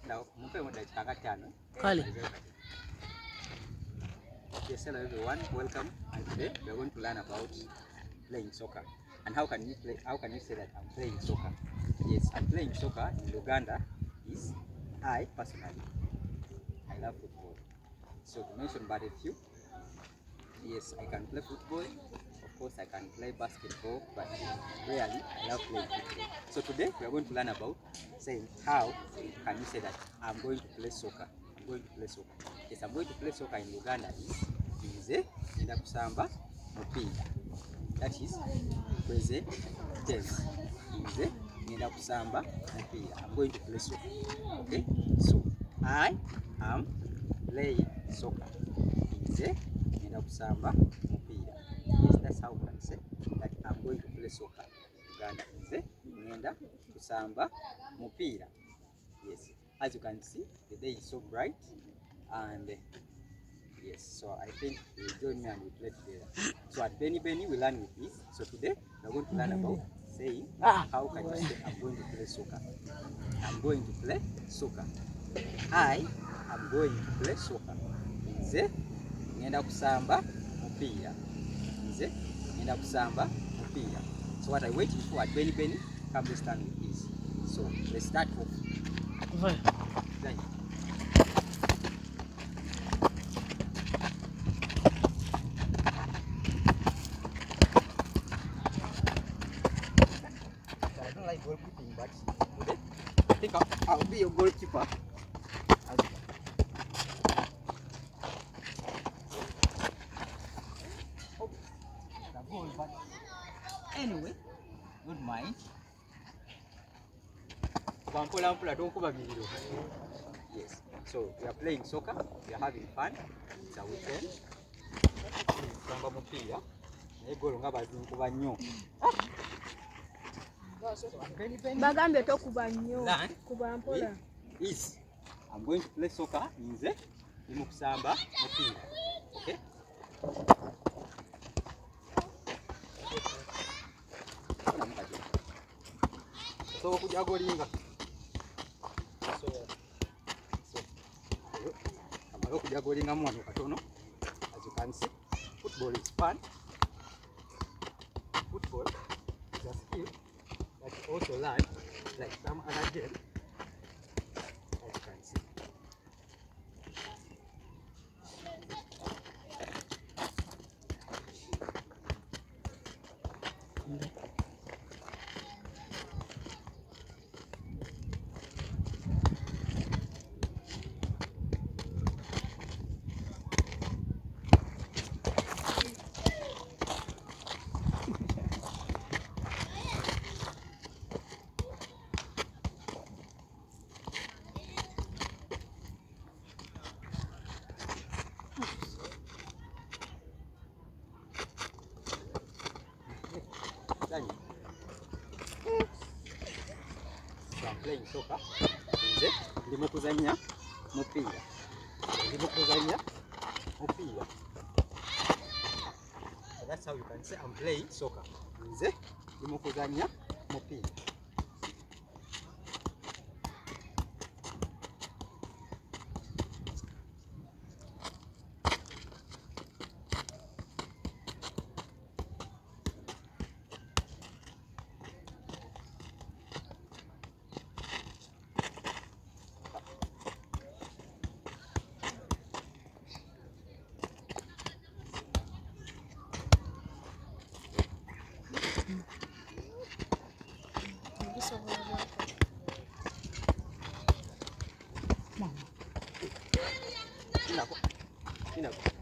Now, Kali. Yes, hello everyone, welcome. And today we are going to learn about playing soccer. And how can you say that I'm playing soccer? Yes, I'm playing soccer in Luganda. I personally love football. So to mention but a few, yes, I can play football. Of course, I can play basketball, but rarely I love playing football. So today we are going to learn about saying how can you say that I'm going to play soccer. I'm going to play soccer. Yes, I'm going to play soccer in Luganda. Nze ngenda kusamba mupiira. That is present tense. Nze ngenda kusamba mupiira. I'm going to play soccer. Okay, so I am playing soccer. Nze ngenda kusamba mupiira. Yes, that's how we can say that I'm going to play soccer. Uganda nze ngenda kusamba mupiira. Yes, as you can see, the day is so bright, and yes, so I think you join me and we play together. So at Benny we learn with this. So today we're going to learn about saying how can you say I'm going to play soccer. I'm going to play soccer. I am going to play soccer. Nze ngenda kusamba mupiira. Nze ngenda kusamba mupiira. So what I'm waiting for at Benny, come let's start with this. So let's start off. Thank you. I don't like goalkeeping, but today I think I'll be your goalkeeper. Oh, the goal, but anyway, don't mind. Yes, so we are playing soccer, we are having fun, it's a weekend. Bagambe tokuba nnyo kuba mpola. Yes, I'm going to play soccer. Nze ndi kusamba mupiira. Okay? So kujja golinga. So kamalo kujja golinga mwana katono. As you can see, football is fun. Football is a skill that you also learn like some other game. As you can see. So I'm playing soccer. Ndimo kuzanya mupiira. So that's how you can say I'm playing soccer. Ndimo kuzanya mupiira. Inako.